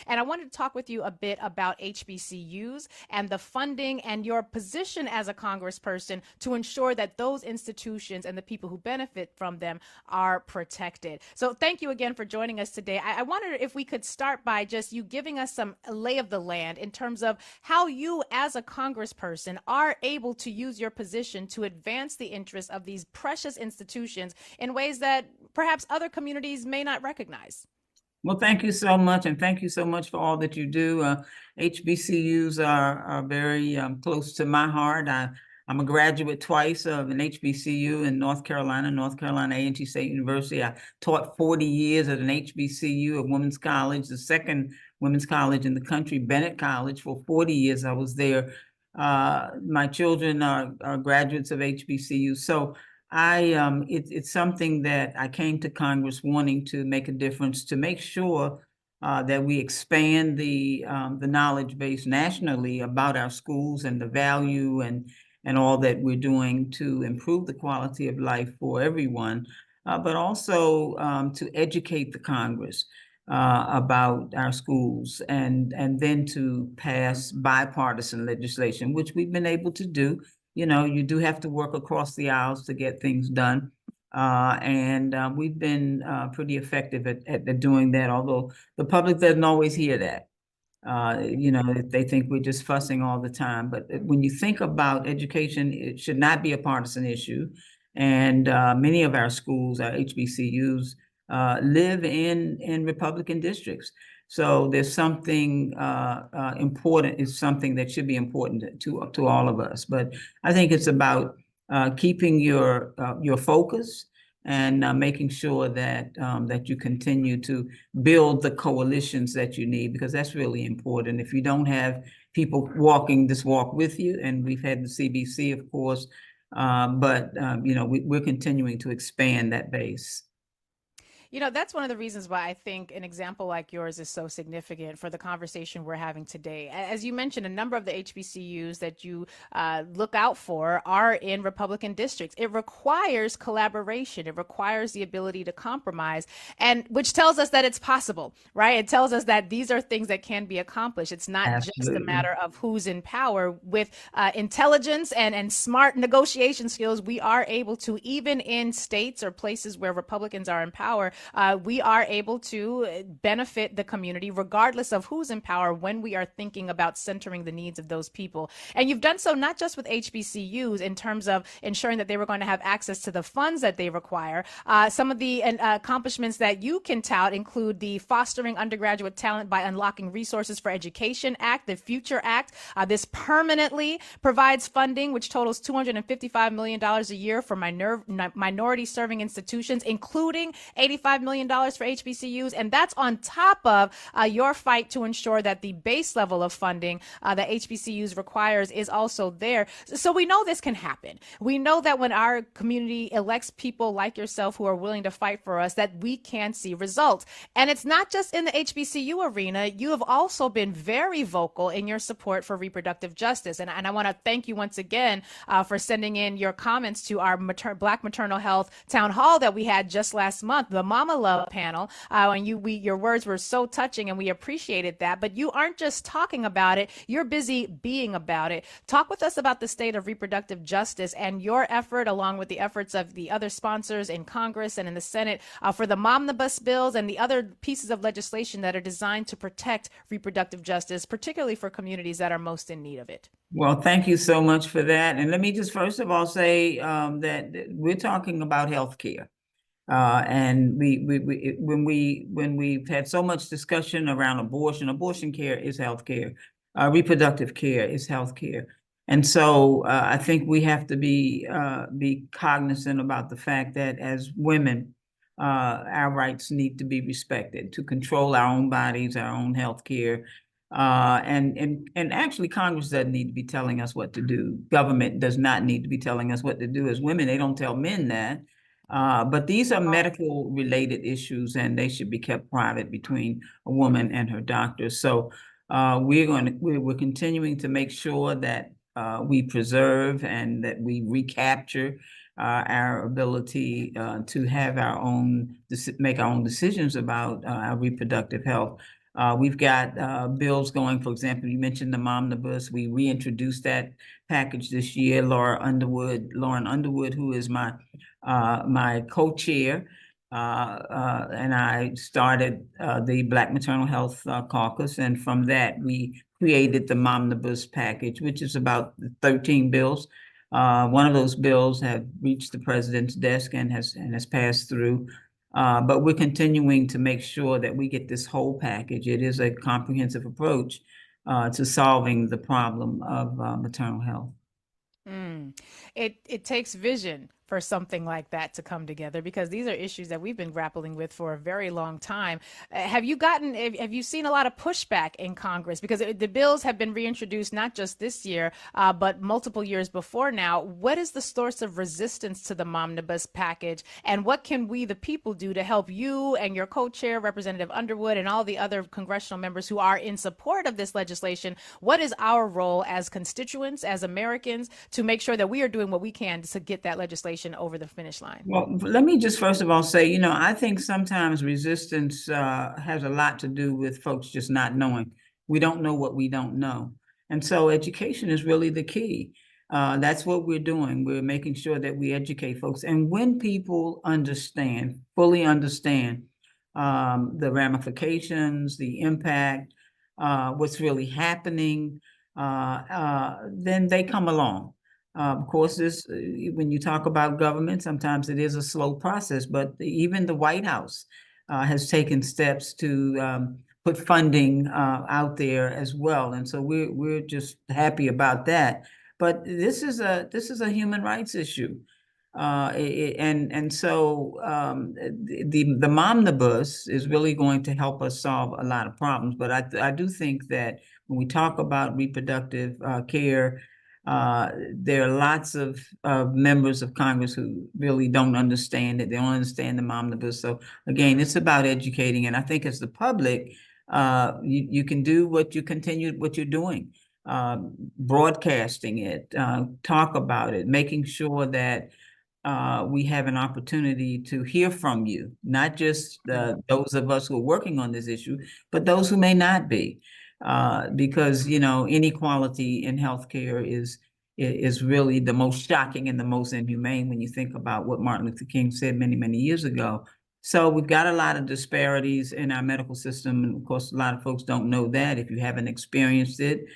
And I wanted to talk with you a bit about HBCUs and the funding and your position as a congressperson to ensure that those institutions and the people who benefit from them are protected. So thank you again for joining us today. I wondered if we could start by just you giving us some lay of the land in terms of how you as a congressperson are able to use your position to advance the interests of these precious institutions in ways that perhaps other communities may not recognize. Well, thank you so much, and thank you so much for all that you do. HBCUs are very close to my heart. I'm a graduate twice of an HBCU in North Carolina A&T State University. I taught 40 years at an HBCU, a women's college, the second women's college in the country, Bennett College. For 40 years, I was there. My children are graduates of HBCU. So it's something that I came to Congress wanting to make a difference, to make sure that we expand the knowledge base nationally about our schools and the value and all that we're doing to improve the quality of life for everyone, but also to educate the Congress about our schools and then to pass bipartisan legislation, which we've been able to do. You know, you do have to work across the aisles to get things done. And we've been pretty effective at doing that, although the public doesn't always hear that. You know, they think we're just fussing all the time. But when you think about education, it should not be a partisan issue. And many of our schools, our HBCUs, live in Republican districts. So there's something important. It's something that should be important to all of us. But I think it's about keeping your focus and making sure that that you continue to build the coalitions that you need, because that's really important. If you don't have people walking this walk with you, and we've had the CBC, of course, but you know, we're continuing to expand that base. You know, that's one of the reasons why I think an example like yours is so significant for the conversation we're having today. As you mentioned, a number of the HBCUs that you look out for are in Republican districts. It requires collaboration. It requires the ability to compromise, and which tells us that it's possible, right? It tells us that these are things that can be accomplished. It's not just a matter of who's in power. With intelligence and smart negotiation skills, we are able to, even in states or places where Republicans are in power, we are able to benefit the community regardless of who's in power when we are thinking about centering the needs of those people. And you've done so not just with HBCUs in terms of ensuring that they were going to have access to the funds that they require. Some of the accomplishments that you can tout include the Fostering Undergraduate Talent by Unlocking Resources for Education Act, the Future Act. This permanently provides funding, which totals $255 million a year for minority serving institutions, including $85 million for HBCUs. And that's on top of your fight to ensure that the base level of funding that HBCUs requires is also there. So we know this can happen. We know that when our community elects people like yourself who are willing to fight for us, that we can see results. And it's not just in the HBCU arena. You have also been very vocal in your support for reproductive justice. And I want to thank you once again for sending in your comments to our Black Maternal Health Town Hall that we had just last month, the Mama Love panel. And your words were so touching, and we appreciated that. But you aren't just talking about it, you're busy being about it. Talk with us about the state of reproductive justice and your effort, along with the efforts of the other sponsors in Congress and in the Senate, for the Momnibus bills and the other pieces of legislation that are designed to protect reproductive justice, particularly for communities that are most in need of it. Well, thank you so much for that. And let me just first of all say that we're talking about health care. And when we've had so much discussion around abortion care is health care, reproductive care is health care. And so I think we have to be cognizant about the fact that as women, our rights need to be respected, to control our own bodies, our own health care. And actually, Congress doesn't need to be telling us what to do. Government does not need to be telling us what to do. As women, they don't tell men that. But these are medical related issues, and they should be kept private between a woman and her doctor. So we're continuing to make sure that we preserve and that we recapture our ability to have make our own decisions about our reproductive health. We've got bills going. For example, you mentioned the Momnibus. We reintroduced that package this year. Lauren Underwood, who is my co-chair, and I started the Black Maternal Health Caucus, and from that we created the Momnibus package, which is about 13 bills. One of those bills have reached the president's desk and has passed through. But we're continuing to make sure that we get this whole package. It is a comprehensive approach to solving the problem of maternal health. Mm. It takes vision for something like that to come together, because these are issues that we've been grappling with for a very long time. Have you seen a lot of pushback in Congress? Because the bills have been reintroduced not just this year, but multiple years before now. What is the source of resistance to the Momnibus package, and what can we, the people, do to help you and your co-chair, Representative Underwood, and all the other congressional members who are in support of this legislation? What is our role as constituents, as Americans, to make sure that we are doing what we can to get that legislation over the finish line? Well, let me just first of all say, I think sometimes resistance has a lot to do with folks just not knowing. We don't know what we don't know. And so education is really the key. That's what we're doing. We're making sure that we educate folks. And when people fully understand the ramifications, the impact, what's really happening, then they come along. Of course, when you talk about government, sometimes it is a slow process, but even the White House has taken steps to put funding out there as well, and so we're just happy about that. But this is a human rights issue, and so the Momnibus is really going to help us solve a lot of problems. But I do think that when we talk about reproductive care, there are lots of members of Congress who really don't understand it. They don't understand the Momnibus. So again, it's about educating. And I think as the public, you can do what you're doing, broadcasting it, talk about it, making sure that we have an opportunity to hear from you, not just those of us who are working on this issue, but those who may not be. Because inequality in healthcare is really the most shocking and the most inhumane when you think about what Martin Luther King said many, many years ago. So we've got a lot of disparities in our medical system, and of course, a lot of folks don't know that if you haven't experienced it.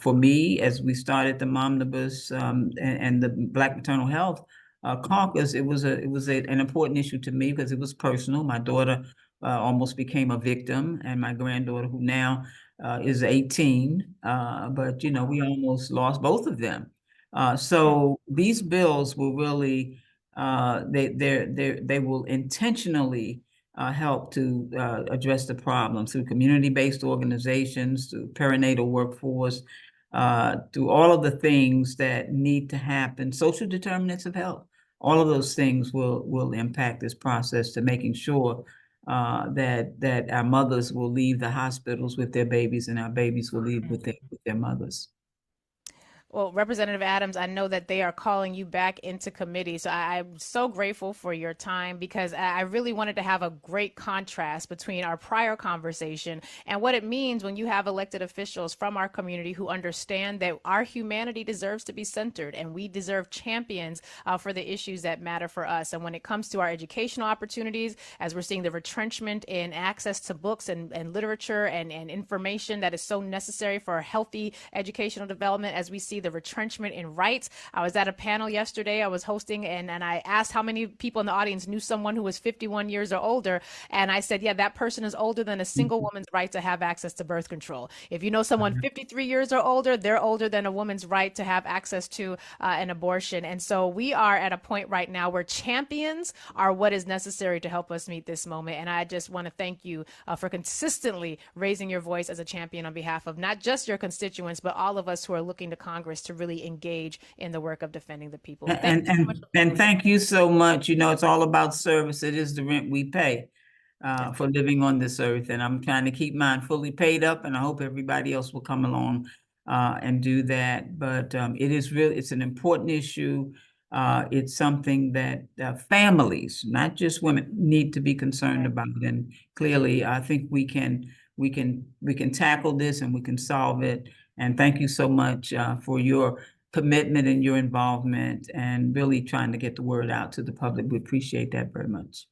For me, as we started the Momnibus and the Black Maternal Health Caucus, it was an important issue to me because it was personal. My daughter almost became a victim, and my granddaughter, who now is 18, but we almost lost both of them. So these bills will really they will intentionally help to address the problem through community-based organizations, through perinatal workforce, through all of the things that need to happen, social determinants of health. All of those things will impact this process to making sure that our mothers will leave the hospitals with their babies, and our babies will leave with their mothers. Well, Representative Adams, I know that they are calling you back into committee. So I'm so grateful for your time, because I really wanted to have a great contrast between our prior conversation and what it means when you have elected officials from our community who understand that our humanity deserves to be centered, and we deserve champions for the issues that matter for us. And when it comes to our educational opportunities, as we're seeing the retrenchment in access to books and literature and information that is so necessary for a healthy educational development, as we see the retrenchment in rights. I was at a panel yesterday I was hosting, and I asked how many people in the audience knew someone who was 51 years or older. And I said, yeah, that person is older than a single woman's right to have access to birth control. If you know someone 53 years or older, they're older than a woman's right to have access to an abortion. And so we are at a point right now where champions are what is necessary to help us meet this moment. And I just want to thank you for consistently raising your voice as a champion on behalf of not just your constituents, but all of us who are looking to Congress to really engage in the work of defending the people. And thank you so much. It's all about service. It is the rent we pay for living on this earth. And I'm trying to keep mine fully paid up, and I hope everybody else will come along and do that. But it's an important issue. It's something that families, not just women, need to be concerned about. And clearly, I think we can we can tackle this and we can solve it. And thank you so much for your commitment and your involvement and really trying to get the word out to the public. We appreciate that very much.